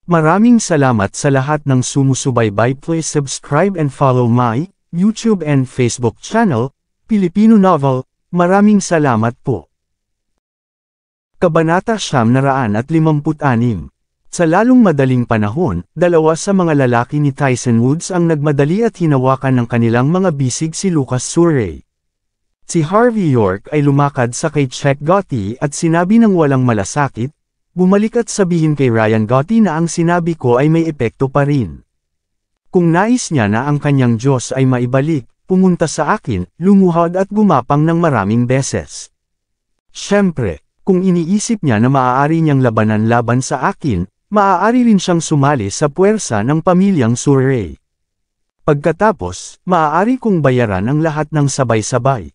Maraming salamat sa lahat ng sumusubaybay. Please subscribe and follow my YouTube and Facebook channel, Pilipino Novel. Maraming salamat po. Kabanata 956. Sa lalong madaling panahon, dalawa sa mga lalaki ni Tyson Woods ang nagmadali at hinawakan ng kanilang mga bisig si Lucas Surrey. Si Harvey York ay lumakad sa kay Chuck Gotti at sinabi ng walang malasakit, "Bumalik at sabihin kay Ryan Gotti na ang sinabi ko ay may epekto pa rin." Kung nais niya na ang kanyang Diyos ay maibalik, pumunta sa akin, lumuhod at gumapang ng maraming beses. Siyempre, kung iniisip niya na maaari niyang labanan laban sa akin, maaari rin siyang sumali sa puwersa ng pamilyang Surrey. Pagkatapos, maaari kong bayaran ang lahat ng sabay-sabay.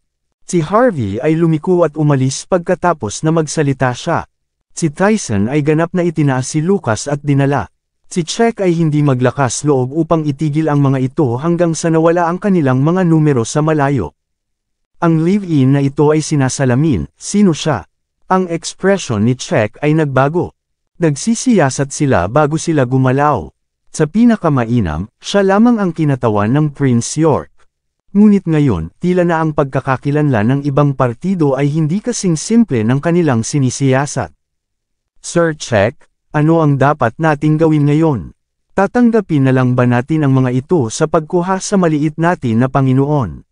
Si Harvey ay lumiko at umalis pagkatapos na magsalita siya. Si Tyson ay ganap na itinaas si Lucas at dinala. Si Chuck ay hindi maglakas loob upang itigil ang mga ito hanggang sa nawala ang kanilang mga numero sa malayo. Ang live-in na ito ay sinasalamin, sino siya? Ang ekspresyon ni Chuck ay nagbago. Nagsisiyasat sila bago sila gumalaw. Sa pinakamainam, siya lamang ang kinatawan ng Prince York. Ngunit ngayon, tila na ang pagkakakilanlan ng ibang partido ay hindi kasing simple ng kanilang sinisiyasat. Sir Chuck, ano ang dapat nating gawin ngayon? Tatanggapin na lang ba natin ang mga ito sa pagkuha sa maliit natin na Panginoon?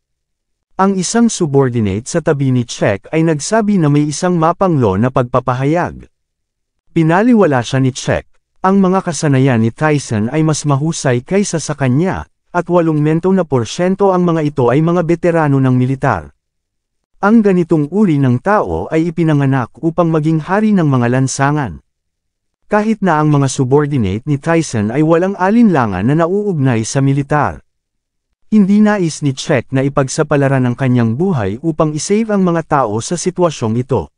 Ang isang subordinate sa tabi ni Chuck ay nagsabi na may isang mapanglo na pagpapahayag. Pinaliwala siya ni Chuck. Ang mga kasanayan ni Tyson ay mas mahusay kaysa sa kanya, at 80% ang mga ito ay mga veterano ng militar. Ang ganitong uri ng tao ay ipinanganak upang maging hari ng mga lansangan. Kahit na ang mga subordinate ni Tyson ay walang alinlangan na nauugnay sa militar. Hindi nais ni Chuck na ipagsapalaran ang kanyang buhay upang isave ang mga tao sa sitwasyong ito.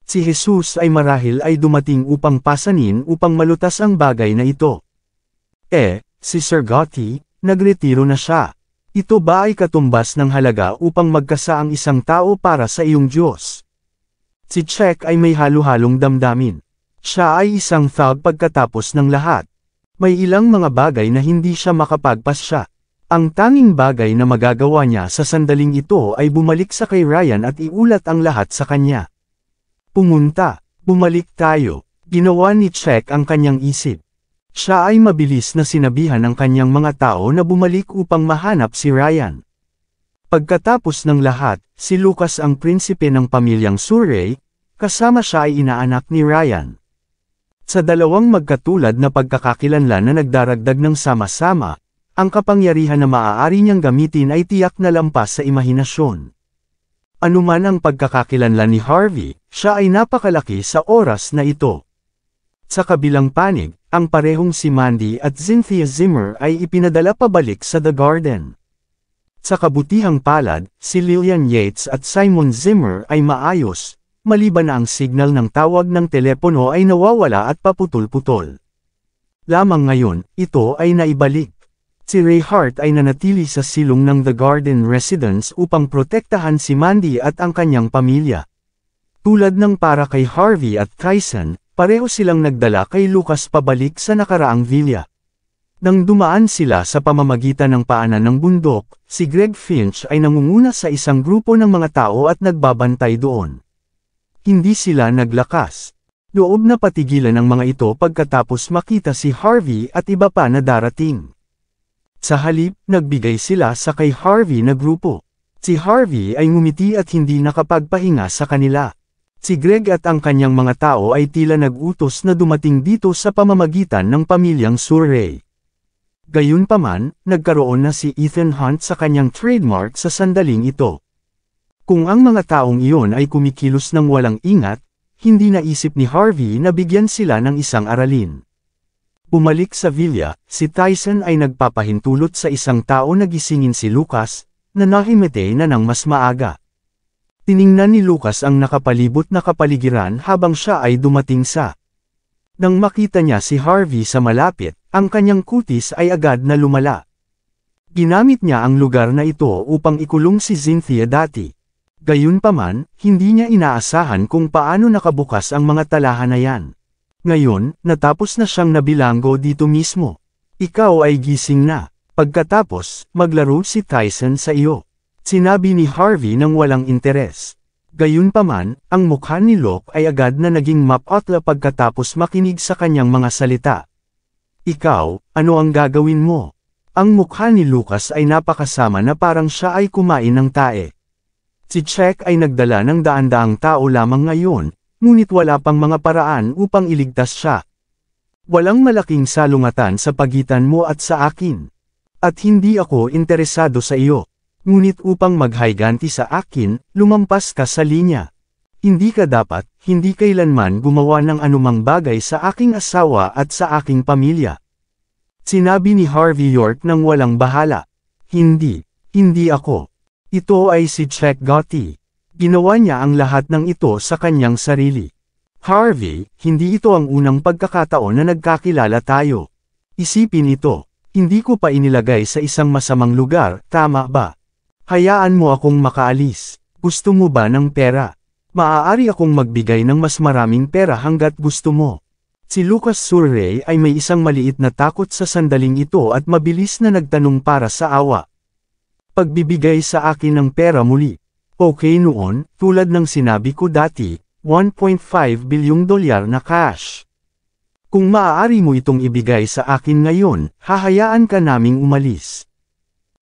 Si Jesus ay marahil ay dumating upang pasanin upang malutas ang bagay na ito. Si Sir Gotti, nagretiro na siya. Ito ba ay katumbas ng halaga upang magkasa ang isang tao para sa iyong Diyos? Si Chuck ay may halo-halong damdamin. Siya ay isang thug pagkatapos ng lahat. May ilang mga bagay na hindi siya makapagpasya. Ang tanging bagay na magagawa niya sa sandaling ito ay bumalik sa kay Ryan at iulat ang lahat sa kanya. Bumalik tayo. Ginawa ni Chuck ang kanyang isip. Siya ay mabilis na sinabihan ng kanyang mga tao na bumalik upang mahanap si Ryan. Pagkatapos ng lahat, si Lucas ang prinsipe ng pamilyang Surrey, kasama siya ay inaanak ni Ryan. Sa dalawang magkatulad na pagkakakilanlan na nagdaragdag ng sama-sama, ang kapangyarihan na maaari niyang gamitin ay tiyak na lampas sa imahinasyon. Anuman ang pagkakakilanlan ni Harvey, siya ay napakalaki sa oras na ito. Sa kabilang panig, ang parehong si Mandy at Cynthia Zimmer ay ipinadala pabalik sa The Garden. Sa kabutihang palad, si Lillian Yates at Simon Zimmer ay maayos, maliban na ang signal ng tawag ng telepono ay nawawala at paputol-putol. Lamang ngayon, ito ay naibalik. Si Ray Hart ay nanatili sa silong ng The Garden residence upang protektahan si Mandy at ang kanyang pamilya. Tulad ng para kay Harvey at Tyson, pareho silang nagdala kay Lucas pabalik sa nakaraang villa. Nang dumaan sila sa pamamagitan ng paanan ng bundok, si Greg Finch ay nangunguna sa isang grupo ng mga tao at nagbabantay doon. Hindi sila naglakas. Loob na patigilan ang mga ito pagkatapos makita si Harvey at iba pa na darating. Sa halip, nagbigay sila sa kay Harvey na grupo. Si Harvey ay ngumiti at hindi nakapagpahinga sa kanila. Si Greg at ang kanyang mga tao ay tila nag-utos na dumating dito sa pamamagitan ng pamilyang Surrey. Gayunpaman, nagkaroon na si Ethan Hunt sa kanyang trademark sa sandaling ito. Kung ang mga taong iyon ay kumikilos ng walang ingat, hindi naisip ni Harvey na bigyan sila ng isang aralin. Bumalik sa villa, si Tyson ay nagpapahintulot sa isang tao na gisingin si Lucas, na nahimete na ng mas maaga. Tiningnan ni Lucas ang nakapalibot na kapaligiran habang siya ay dumating sa. Nang makita niya si Harvey sa malapit, ang kanyang kutis ay agad na lumala. Ginamit niya ang lugar na ito upang ikulong si Cynthia dati. Gayunpaman, hindi niya inaasahan kung paano nakabukas ang mga talahan na yan. Ngayon, natapos na siyang nabilanggo dito mismo. Ikaw ay gising na. Pagkatapos, maglaro si Tyson sa iyo. Sinabi ni Harvey nang walang interes. Gayunpaman, ang mukha ni Locke ay agad na naging mapotla pagkatapos makinig sa kanyang mga salita. Ikaw, ano ang gagawin mo? Ang mukha ni Lucas ay napakasama na parang siya ay kumain ng tae. Si Check ay nagdala ng daan-daang tao lamang ngayon, ngunit wala pang mga paraan upang iligtas siya. Walang malaking salungatan sa pagitan mo at sa akin. At hindi ako interesado sa iyo. Ngunit upang maghayganti sa akin, lumampas ka sa linya. Hindi ka dapat, hindi kailanman gumawa ng anumang bagay sa aking asawa at sa aking pamilya. Sinabi ni Harvey York nang walang bahala. Hindi ako. Ito ay si Check Gotti. Ginawa niya ang lahat ng ito sa kanyang sarili. Harvey, hindi ito ang unang pagkakataon na nagkakilala tayo. Isipin ito, hindi ko pa inilagay sa isang masamang lugar, tama ba? Hayaan mo akong makaalis. Gusto mo ba ng pera? Maaari akong magbigay ng mas maraming pera hanggat gusto mo. Si Lucas Surrey ay may isang maliit na takot sa sandaling ito at mabilis na nagtanong para sa awa. Pagbibigay sa akin ng pera muli. Okay noon, tulad ng sinabi ko dati, $1.5 bilyong na cash. Kung maaari mo itong ibigay sa akin ngayon, hahayaan ka naming umalis.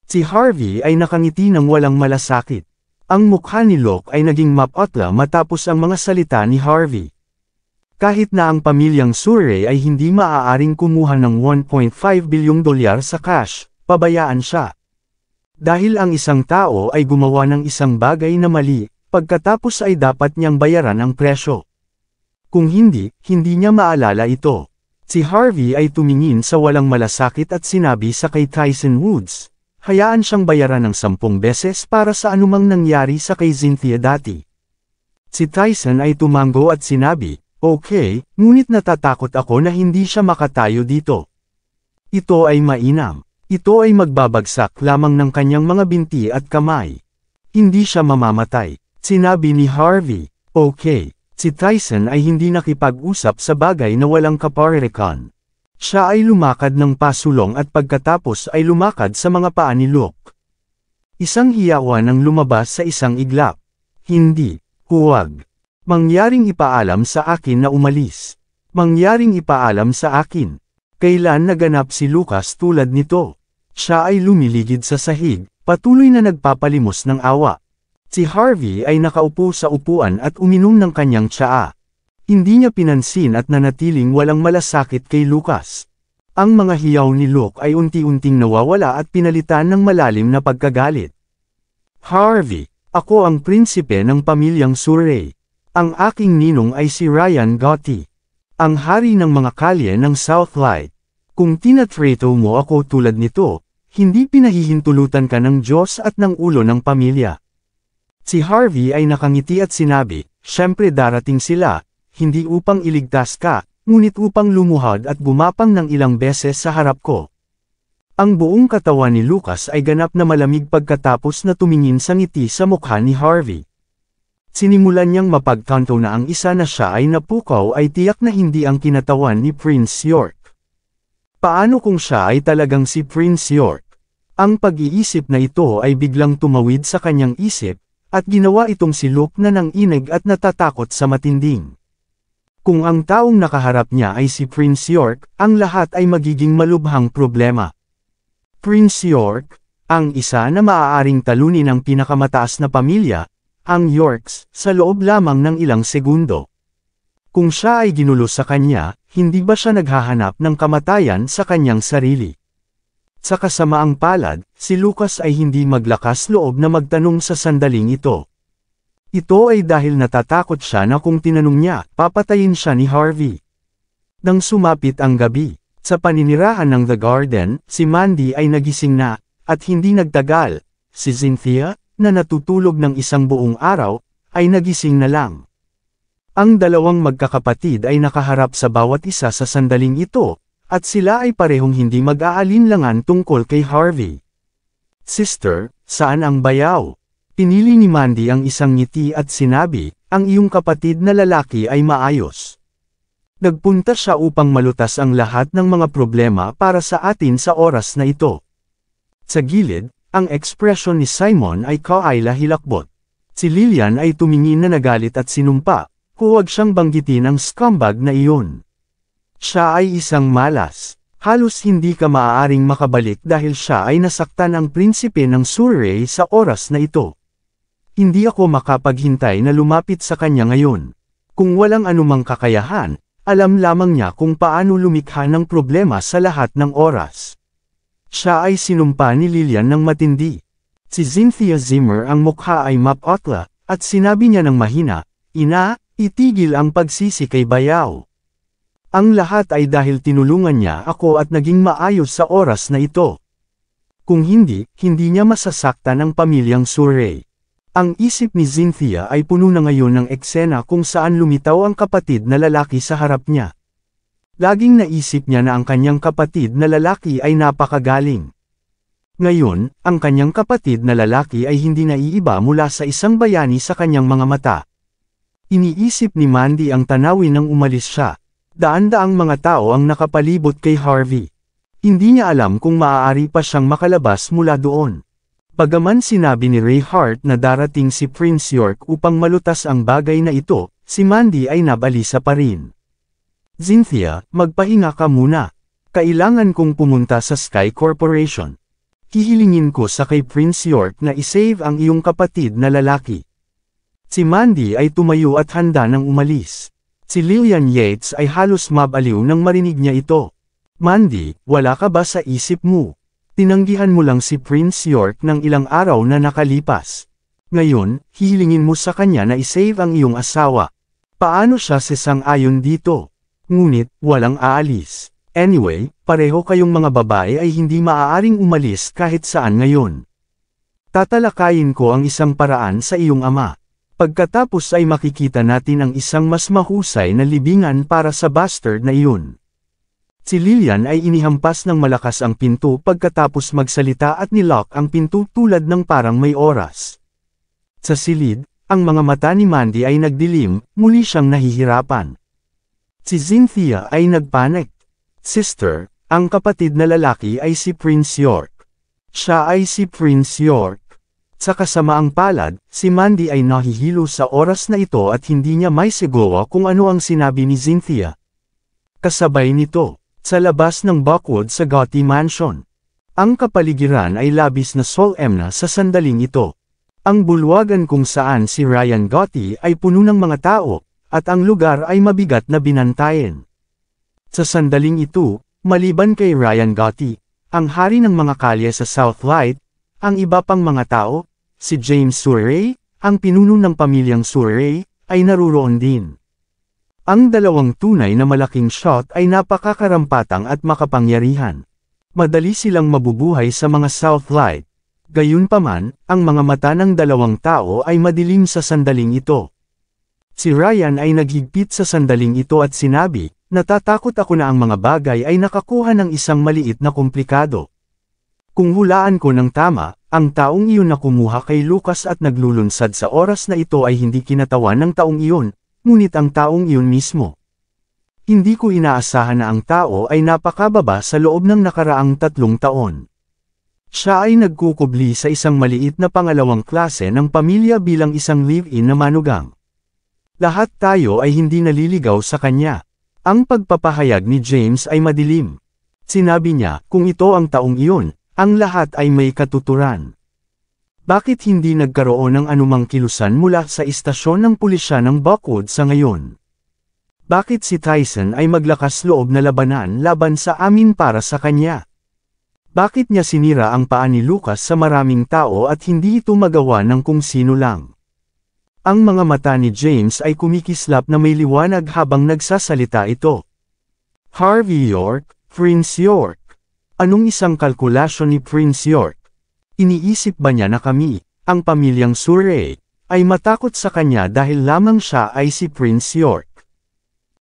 Si Harvey ay nakangiti ng walang malasakit. Ang mukha ni Locke ay naging mapotla matapos ang mga salita ni Harvey. Kahit na ang pamilyang Surrey ay hindi maaaring kumuha ng $1.5 bilyong sa cash, pabayaan siya. Dahil ang isang tao ay gumawa ng isang bagay na mali, pagkatapos ay dapat niyang bayaran ang presyo. Kung hindi niya maalala ito. Si Harvey ay tumingin sa walang malasakit at sinabi sa kay Tyson Woods, hayaan siyang bayaran ng 10 beses para sa anumang nangyari sa kay Cynthia dati. Si Tyson ay tumango at sinabi, okay, ngunit natatakot ako na hindi siya makatayo dito. Ito ay mainam. Ito ay magbabagsak lamang ng kanyang mga binti at kamay. Hindi siya mamamatay. Sinabi ni Harvey, okay. Si Tyson ay hindi nakipag-usap sa bagay na walang kaparehas. Siya ay lumakad ng pasulong at pagkatapos ay lumakad sa mga paa ni Locke. Isang hiyawan ang lumabas sa isang iglap. Hindi, huwag. Mangyaring ipaalam sa akin na umalis. Mangyaring ipaalam sa akin. Kailan naganap si Lucas tulad nito? Siya ay lumiligid sa sahig, patuloy na nagpapalimos ng awa. Si Harvey ay nakaupo sa upuan at uminom ng kanyang tsaa. Hindi niya pinansin at nanatiling walang malasakit kay Lucas. Ang mga hiyaw ni Locke ay unti-unting nawawala at pinalitan ng malalim na pagkagalit. Harvey, ako ang prinsipe ng pamilyang Surrey. Ang aking ninong ay si Ryan Gotti. Ang hari ng mga kalye ng Southlight. Kung tinatrato mo ako tulad nito, hindi pinahihintulutan ka ng Diyos at ng ulo ng pamilya. Si Harvey ay nakangiti at sinabi, syempre darating sila, hindi upang iligtas ka, ngunit upang lumuhad at gumapang ng ilang beses sa harap ko. Ang buong katawan ni Lucas ay ganap na malamig pagkatapos na tumingin sa ngiti sa mukha ni Harvey. Sinimulan niyang mapagtanto na ang isa na siya ay napukaw ay tiyak na hindi ang kinatawan ni Prince York. Paano kung siya ay talagang si Prince York? Ang pag-iisip na ito ay biglang tumawid sa kanyang isip, at ginawa itong si Locke na nanginig at natatakot sa matinding. Kung ang taong nakaharap niya ay si Prince York, ang lahat ay magiging malubhang problema. Prince York, ang isa na maaaring talunin ng pinakamataas na pamilya, ang Yorks, sa loob lamang ng ilang segundo. Kung siya ay ginulo sa kanya, hindi ba siya naghahanap ng kamatayan sa kanyang sarili? Sa kasamaang palad, si Lucas ay hindi maglakas loob na magtanong sa sandaling ito. Ito ay dahil natatakot siya na kung tinanong niya, papatayin siya ni Harvey. Nang sumapit ang gabi, sa paninirahan ng The Garden, si Mandy ay nagising na, at hindi nagtagal, si Cynthia, na natutulog ng isang buong araw, ay nagising na lang. Ang dalawang magkakapatid ay nakaharap sa bawat isa sa sandaling ito, at sila ay parehong hindi mag-aalinlangan tungkol kay Harvey. Sister, saan ang bayaw? Pinili ni Mandy ang isang ngiti at sinabi, ang iyong kapatid na lalaki ay maayos. Nagpunta siya upang malutas ang lahat ng mga problema para sa atin sa oras na ito. Sa gilid, ang ekspresyon ni Simon ay kaayla hilakbot. Si Lillian ay tumingin na nagalit at sinumpa, huwag siyang banggitin ang scumbag na iyon. Siya ay isang malas. Halos hindi ka maaaring makabalik dahil siya ay nasaktan ang prinsipe ng Surrey sa oras na ito. Hindi ako makapaghintay na lumapit sa kanya ngayon. Kung walang anumang kakayahan, alam lamang niya kung paano lumikha ng problema sa lahat ng oras. Siya ay sinumpa ni Lillian ng matindi. Si Cynthia Zimmer ang mukha ay mapotla, at sinabi niya ng mahina, "Ina, itigil ang pagsisi kay Bayaw." Ang lahat ay dahil tinulungan niya ako at naging maayos sa oras na ito. Kung hindi, hindi niya masasaktan ang pamilyang Surrey. Ang isip ni Cynthia ay puno na ngayon ng eksena kung saan lumitaw ang kapatid na lalaki sa harap niya. Laging naisip niya na ang kanyang kapatid na lalaki ay napakagaling. Ngayon, ang kanyang kapatid na lalaki ay hindi naiiba mula sa isang bayani sa kanyang mga mata. Iniisip ni Mandy ang tanawin nang umalis siya. Daan-daang mga tao ang nakapalibot kay Harvey. Hindi niya alam kung maaari pa siyang makalabas mula doon. Bagaman sinabi ni Ray Hart na darating si Prince York upang malutas ang bagay na ito, si Mandy ay nabalisa pa rin. "Cynthia, magpahinga ka muna. Kailangan kong pumunta sa Sky Corporation. Hihilingin ko sa kay Prince York na isave ang iyong kapatid na lalaki." Si Mandy ay tumayo at handa nang umalis. Si Lillian Yates ay halos mabaliw nang marinig niya ito. "Mandy, wala ka ba sa isip mo? Tinanggihan mo lang si Prince York ng ilang araw na nakalipas. Ngayon, hihilingin mo sa kanya na isave ang iyong asawa. Paano siya sasang-ayon dito? Ngunit, walang aalis. Anyway, pareho kayong mga babae ay hindi maaaring umalis kahit saan ngayon. Tatalakayin ko ang isang paraan sa iyong ama. Pagkatapos ay makikita natin ang isang mas mahusay na libingan para sa bastard na iyon." Si Lillian ay inihampas ng malakas ang pinto pagkatapos magsalita at nilock ang pinto tulad ng parang may oras. Sa silid, ang mga mata ni Mandy ay nagdilim, muli siyang nahihirapan. Si Cynthia ay nagpanik. "Sister, ang kapatid na lalaki ay si Prince York. Siya ay si Prince York." Sa kasamaang palad, si Mandy ay nahihilo sa oras na ito at hindi niya may siguro kung ano ang sinabi ni Cynthia. Kasabay nito, sa labas ng Buckwood sa Gotti Mansion. Ang kapaligiran ay labis na solemn sa sandaling ito. Ang bulwagan kung saan si Ryan Gotti ay puno ng mga tao, at ang lugar ay mabigat na binantayan. Sa sandaling ito, maliban kay Ryan Gotti, ang hari ng mga kalye sa Southlight, ang iba pang mga tao, si James Surrey, ang pinuno ng pamilyang Surrey, ay naruroon din. Ang dalawang tunay na malaking shot ay napakakarampatang at makapangyarihan. Madali silang mabubuhay sa mga Southlight. Gayunpaman, ang mga mata ng dalawang tao ay madilim sa sandaling ito. Si Ryan ay naghigpit sa sandaling ito at sinabi, "Natatakot ako na ang mga bagay ay nakakuha ng isang maliit na komplikado. Kung hulaan ko ng tama, ang taong iyon na kumuha kay Lucas at naglulunsad sa oras na ito ay hindi kinatawan ng taong iyon, ngunit ang taong iyon mismo. Hindi ko inaasahan na ang tao ay napakababa sa loob ng nakaraang 3 taon. Siya ay nagkukubli sa isang maliit na pangalawang klase ng pamilya bilang isang live-in na manugang. Lahat tayo ay hindi naliligaw sa kanya. Ang pagpapahayag ni James ay madilim. Sinabi niya, kung ito ang taong iyon, ang lahat ay may katuturan. Bakit hindi nagkaroon ng anumang kilusan mula sa istasyon ng pulisya ng Buckwood sa ngayon? Bakit si Tyson ay maglakas loob na labanan laban sa amin para sa kanya? Bakit niya sinira ang paa ni Lucas sa maraming tao at hindi ito magawa ng kung sino lang? Ang mga mata ni James ay kumikislap na may liwanag habang nagsasalita ito. Harvey York, Prince York. Anong isang kalkulasyon ni Prince York? Iniisip ba niya na kami, ang pamilyang Surrey, ay matakot sa kanya dahil lamang siya ay si Prince York?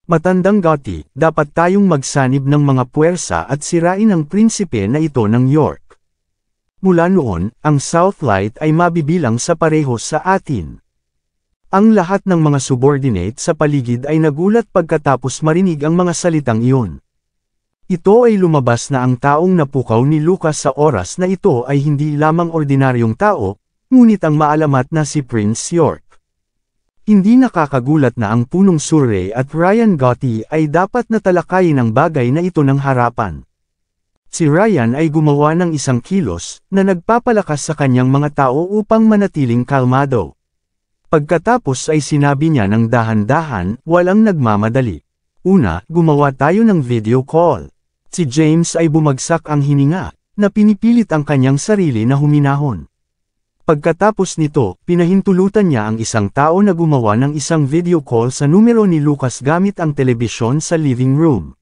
Matandang Gotti, dapat tayong magsanib ng mga puwersa at sirain ang prinsipe na ito ng York. Mula noon, ang Southlight ay mabibilang sa pareho sa atin. Ang lahat ng mga subordinate sa paligid ay nagulat pagkatapos marinig ang mga salitang iyon. Ito ay lumabas na ang taong napukaw ni Lucas sa oras na ito ay hindi lamang ordinaryong tao, ngunit ang maalamat na si Prince York. Hindi nakakagulat na ang punong Surrey at Ryan Gotti ay dapat na talakayin ang bagay na ito ng harapan. Si Ryan ay gumawa ng isang kilos na nagpapalakas sa kanyang mga tao upang manatiling kalmado. Pagkatapos ay sinabi niya ng dahan-dahan, walang nagmamadali. Una, gumawa tayo ng video call. Si James ay bumagsak ang hininga, na pinipilit ang kanyang sarili na huminahon. Pagkatapos nito, pinahintulutan niya ang isang tao na gumawa ng isang video call sa numero ni Lucas gamit ang telebisyon sa living room.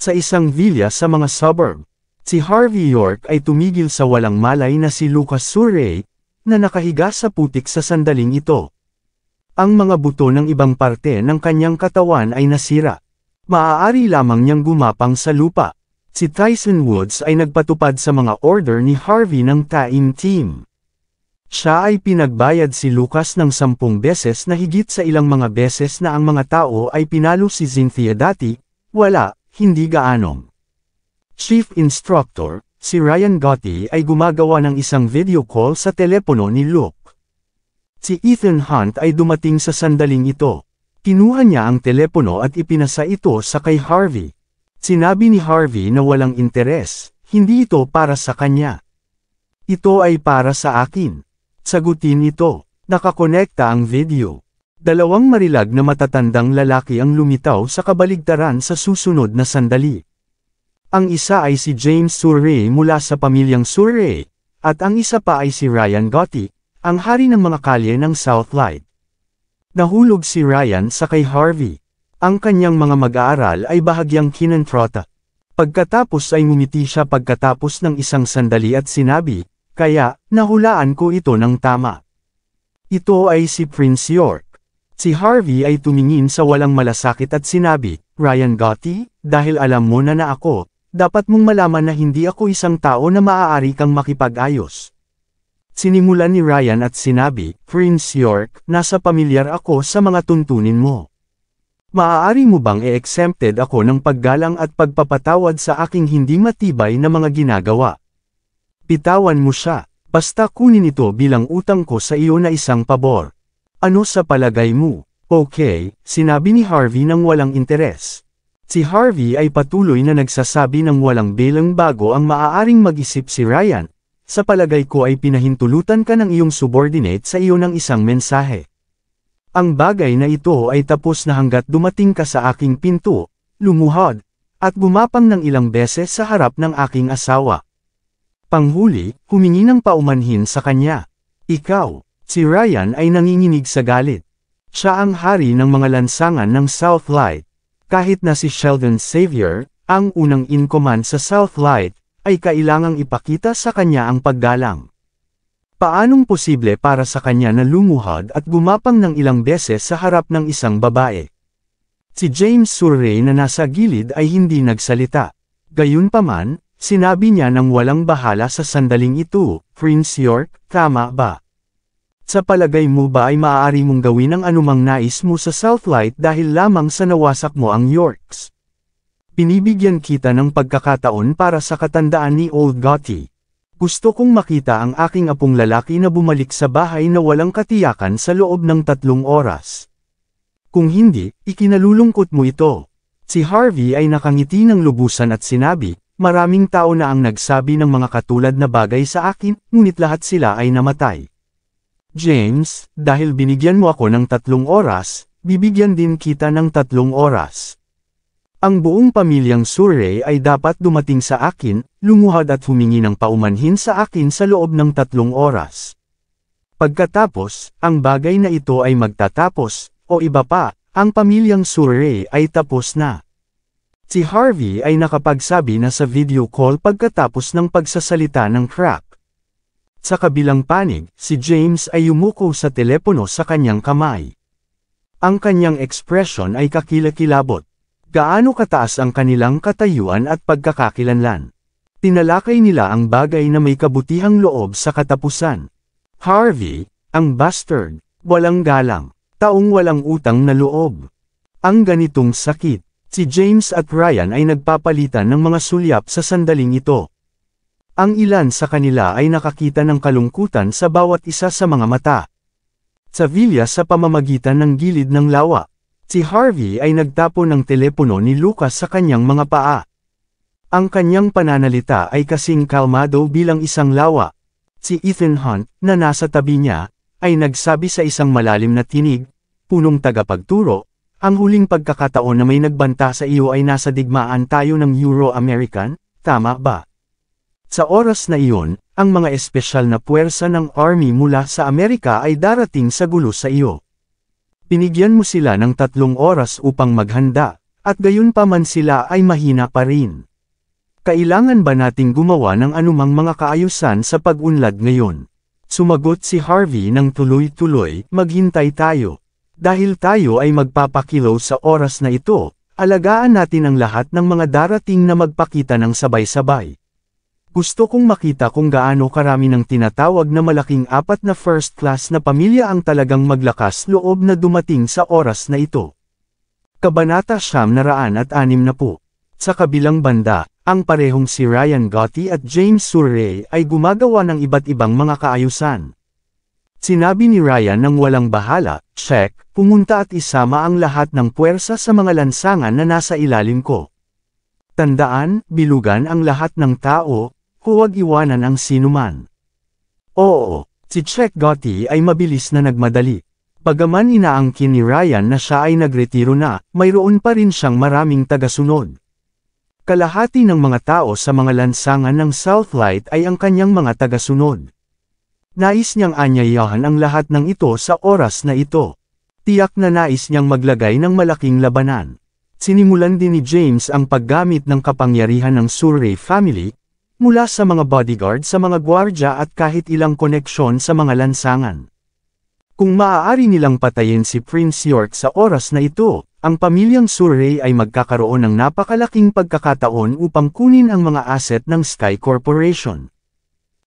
Sa isang villa sa mga suburb, si Harvey York ay tumigil sa walang malay na si Lucas Surrey, na nakahiga sa putik sa sandaling ito. Ang mga buto ng ibang parte ng kanyang katawan ay nasira. Maaari lamang niyang gumapang sa lupa. Si Tyson Woods ay nagpatupad sa mga order ni Harvey ng Time Team. Siya ay pinagbayad si Lucas ng 10 beses na higit sa ilang mga beses na ang mga tao ay pinalo si Cynthia dati, wala, hindi gaanong. Chief Instructor, si Ryan Gotti ay gumagawa ng isang video call sa telepono ni Luke. Si Ethan Hunt ay dumating sa sandaling ito. Kinuha niya ang telepono at ipinasa ito sa kay Harvey. Sinabi ni Harvey na walang interes, hindi ito para sa kanya. Ito ay para sa akin. Sagutin ito. Nakakonekta ang video. Dalawang marilag na matatandang lalaki ang lumitaw sa kabaligtaran sa susunod na sandali. Ang isa ay si James Surrey mula sa pamilyang Surrey, at ang isa pa ay si Ryan Gotti, ang hari ng mga kalye ng Southlight. Nahulog si Ryan sa kay Harvey. Ang kanyang mga mag-aaral ay bahagyang kinontrata. Pagkatapos ay ngumiti siya pagkatapos ng isang sandali at sinabi, kaya, nahulaan ko ito ng tama. Ito ay si Prince York. Si Harvey ay tumingin sa walang malasakit at sinabi, Ryan Gotti, dahil alam mo na ako, dapat mong malaman na hindi ako isang tao na maaari kang makipag-ayos. Sinimulan ni Ryan at sinabi, Prince York, nasa pamilyar ako sa mga tuntunin mo. Maaari mo bang e-exempted ako ng paggalang at pagpapatawad sa aking hindi matibay na mga ginagawa? Bitawan mo siya, basta kunin ito bilang utang ko sa iyo na isang pabor. Ano sa palagay mo? Okay, sinabi ni Harvey ng walang interes. Si Harvey ay patuloy na nagsasabi ng walang bilang bago ang maaaring mag-isip si Ryan. Sa palagay ko ay pinahintulutan ka ng iyong subordinate sa iyo ng isang mensahe. Ang bagay na ito ay tapos na hanggat dumating ka sa aking pinto, lumuhod, at gumapang ng ilang beses sa harap ng aking asawa. Panghuli, humingi ng paumanhin sa kanya. Ikaw, si Ryan ay nanginginig sa galit. Siya ang hari ng mga lansangan ng Southlight. Kahit na si Sheldon Xavier, ang unang in-command sa Southlight, ay kailangang ipakita sa kanya ang paggalang. Paanong posible para sa kanya na lumuhod at gumapang ng ilang beses sa harap ng isang babae? Si James Surrey na nasa gilid ay hindi nagsalita. Gayunpaman, sinabi niya ng walang bahala sa sandaling ito, Prince York, tama ba? Sa palagay mo ba ay maaari mong gawin ang anumang nais mo sa Southlight dahil lamang sa nawasak mo ang Yorks? Pinibigyan kita ng pagkakataon para sa katandaan ni Old Gotti. Gusto kong makita ang aking apong lalaki na bumalik sa bahay na walang katiyakan sa loob ng 3 oras. Kung hindi, ikinalulungkot mo ito. Si Harvey ay nakangiti ng lubusan at sinabi, maraming tao na ang nagsabi ng mga katulad na bagay sa akin, ngunit lahat sila ay namatay. James, dahil binigyan mo ako ng 3 oras, bibigyan din kita ng 3 oras. Ang buong pamilyang Surrey ay dapat dumating sa akin, lumuhod at humingi ng paumanhin sa akin sa loob ng 3 oras. Pagkatapos, ang bagay na ito ay magtatapos, o iba pa, ang pamilyang Surrey ay tapos na. Si Harvey ay nakapagsabi na sa video call pagkatapos ng pagsasalita ng crack. Sa kabilang panig, si James ay yumuko sa telepono sa kanyang kamay. Ang kanyang ekspresyon ay kakilakilabot. Gaano kataas ang kanilang katayuan at pagkakakilanlan. Tinalakay nila ang bagay na may kabutihang loob sa katapusan. Harvey, ang bastard, Walang galang. Taong walang utang na loob. Ang ganitong sakit. Si James at Ryan ay nagpapalitan ng mga sulyap sa sandaling ito. Ang ilan sa kanila ay nakakita ng kalungkutan sa bawat isa sa mga mata. Sa Villa sa pamamagitan ng gilid ng lawa. Si Harvey ay nagtapo ng telepono ni Lucas sa kanyang mga paa. Ang kanyang pananalita ay kasing kalmado bilang isang lawa. Si Ethan Hunt, na nasa tabi niya, ay nagsabi sa isang malalim na tinig, punong tagapagturo, ang huling pagkakataon na may nagbanta sa iyo ay nasa digmaan tayo ng Euro-American, tama ba? Sa oras na iyon, ang mga espesyal na puwersa ng Army mula sa Amerika ay darating sa gulo sa iyo. Binigyan mo sila ng 3 oras upang maghanda, at gayon pa man sila ay mahina pa rin. Kailangan ba nating gumawa ng anumang mga kaayusan sa pag-unlad ngayon? Sumagot si Harvey ng tuloy-tuloy, maghintay tayo. Dahil tayo ay magpapakilaw sa oras na ito, alagaan natin ang lahat ng mga darating na magpakita ng sabay-sabay. Gusto kong makita kung gaano karami ng tinatawag na malaking 4 na first class na pamilya ang talagang maglakas loob na dumating sa oras na ito. Kabanata 960. Sa kabilang banda, ang parehong si Ryan Gotti at James Surrey ay gumagawa ng iba't ibang mga kaayusan. Sinabi ni Ryan nang walang bahala, check, pumunta at isama ang lahat ng puwersa sa mga lansangan na nasa ilalim ko. Tandaan, bilugan ang lahat ng tao, huwag iwanan ang sinuman. Oo, si Check Gotti ay mabilis na nagmadali. Bagaman inaangkin ni Ryan na siya ay nagretiro na, mayroon pa rin siyang maraming tagasunod. Kalahati ng mga tao sa mga lansangan ng Southlight ay ang kanyang mga tagasunod. Nais niyang anyayahan ang lahat ng ito sa oras na ito. Tiyak na nais niyang maglagay ng malaking labanan. Sinimulan din ni James ang paggamit ng kapangyarihan ng Surrey family, mula sa mga bodyguard sa mga gwardya at kahit ilang koneksyon sa mga lansangan. Kung maaari nilang patayin si Prince York sa oras na ito, ang pamilyang Surrey ay magkakaroon ng napakalaking pagkakataon upang kunin ang mga asset ng Sky Corporation.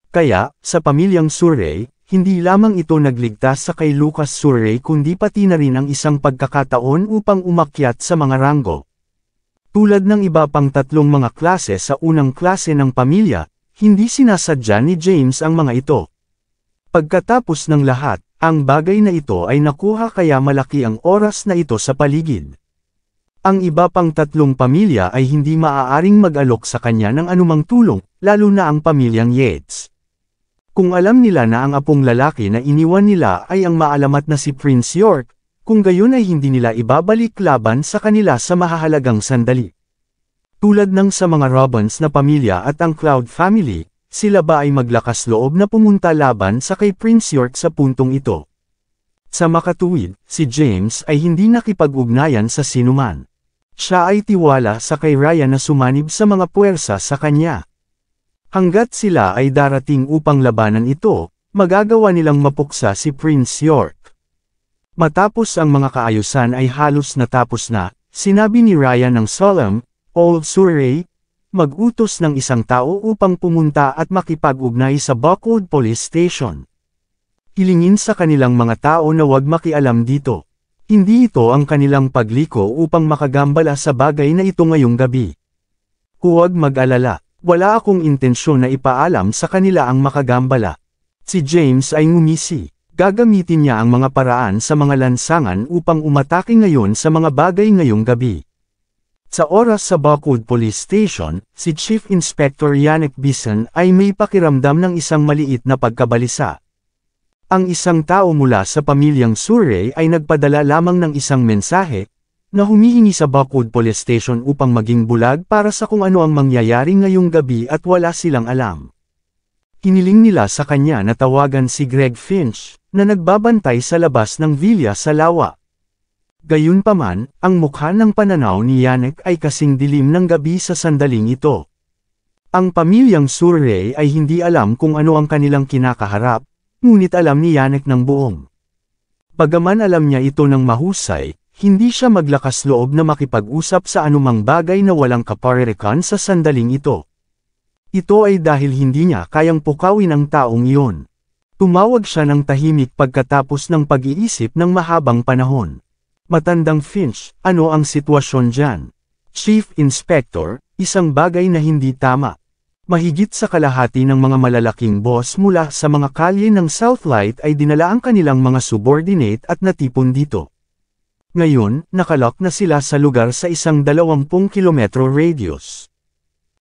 Kaya, sa pamilyang Surrey, hindi lamang ito nagligtas sa kay Lucas Surrey kundi pati na rin ang isang pagkakataon upang umakyat sa mga ranggo. Tulad ng iba pang 3 mga klase sa unang klase ng pamilya, hindi sinasadya ni James ang mga ito. Pagkatapos ng lahat, ang bagay na ito ay nakuha kaya malaki ang oras na ito sa paligid. Ang iba pang 3 pamilya ay hindi maaaring mag-alok sa kanya ng anumang tulong, lalo na ang pamilyang Yates. Kung alam nila na ang apong lalaki na iniwan nila ay ang maalamat na si Prince York, kung gayon ay hindi nila ibabalik laban sa kanila sa mahahalagang sandali. Tulad ng sa mga Robbins na pamilya at ang Cloud family, sila ba ay maglakas loob na pumunta laban sa kay Prince York sa puntong ito? Sa makatuwid, si James ay hindi nakipag-ugnayan sa sinuman. Siya ay tiwala sa kay Ryan na sumanib sa mga puwersa sa kanya. Hanggat sila ay darating upang labanan ito, magagawa nilang mapuksa si Prince York. Matapos ang mga kaayusan ay halos natapos na, sinabi ni Ryan ng solemn, Old Surrey, mag-utos ng isang tao upang pumunta at makipag-ugnay sa Buckwood Police Station. Hilingin sa kanilang mga tao na huwag makialam dito. Hindi ito ang kanilang pagliko upang makagambala sa bagay na ito ngayong gabi. Huwag mag-alala, wala akong intensyon na ipaalam sa kanila ang makagambala. Si James ay ngumisi. Gagamitin niya ang mga paraan sa mga lansangan upang umatake ngayon sa mga bagay ngayong gabi. Sa oras sa Buckwood Police Station, si Chief Inspector Yannick Bison ay may pakiramdam ng isang maliit na pagkabalisa. Ang isang tao mula sa pamilyang Surrey ay nagpadala lamang ng isang mensahe, na humihingi sa Buckwood Police Station upang maging bulag para sa kung ano ang mangyayari ngayong gabi at wala silang alam. Hiniling nila sa kanya na tawagan si Greg Finch, na nagbabantay sa labas ng Villa sa lawa. Gayunpaman, ang mukha ng pananaw ni Yannick ay kasing dilim ng gabi sa sandaling ito. Ang pamilyang Surrey ay hindi alam kung ano ang kanilang kinakaharap, ngunit alam ni Yannick ng buong. Bagaman alam niya ito ng mahusay, hindi siya maglakas loob na makipag-usap sa anumang bagay na walang kaparerikan sa sandaling ito. Ito ay dahil hindi niya kayang pukawin ang taong iyon. Tumawag siya ng tahimik pagkatapos ng pag-iisip ng mahabang panahon. Matandang Finch, ano ang sitwasyon dyan? Chief Inspector, isang bagay na hindi tama. Mahigit sa kalahati ng mga malalaking boss mula sa mga kalye ng Southlight ay dinala ang kanilang mga subordinate at natipon dito. Ngayon, nakalock na sila sa lugar sa isang 20 kilometro radius.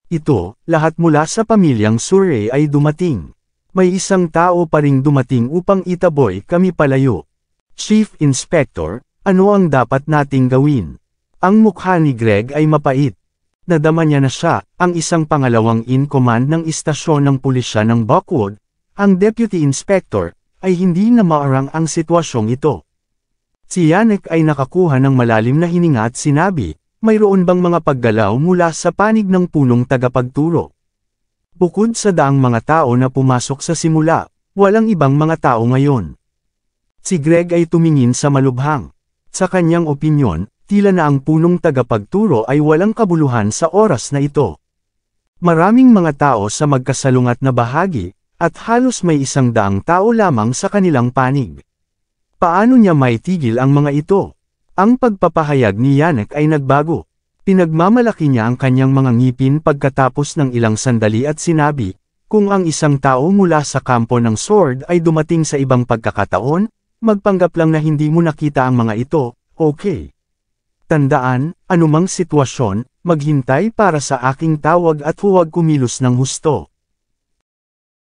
Ito, lahat mula sa pamilyang Surrey ay dumating. May isang tao pa ring dumating upang itaboy kami palayo. Chief Inspector, ano ang dapat nating gawin? Ang mukha ni Greg ay mapait. Nadama niya na siya, ang isang pangalawang in-command ng istasyon ng pulisya ng Buckwood, ang Deputy Inspector, ay hindi na maarang ang sitwasyong ito. Si Yannick ay nakakuha ng malalim na hininga at sinabi, mayroon bang mga paggalaw mula sa panig ng punong tagapagturo? Bukod sa daang mga tao na pumasok sa simula, walang ibang mga tao ngayon. Si Greg ay tumingin sa malubhang. Sa kanyang opinyon, tila na ang punong tagapagturo ay walang kabuluhan sa oras na ito. Maraming mga tao sa magkasalungat na bahagi, at halos may 100 tao lamang sa kanilang panig. Paano niya maitigil ang mga ito? Ang pagpapahayag ni Yannick ay nagbago. Pinagmamalaki niya ang kanyang mga ngipin pagkatapos ng ilang sandali at sinabi, kung ang isang tao mula sa kampo ng Sword ay dumating sa ibang pagkakataon, magpanggap lang na hindi mo nakita ang mga ito, okay. Tandaan, anumang sitwasyon, maghintay para sa aking tawag at huwag kumilos ng husto.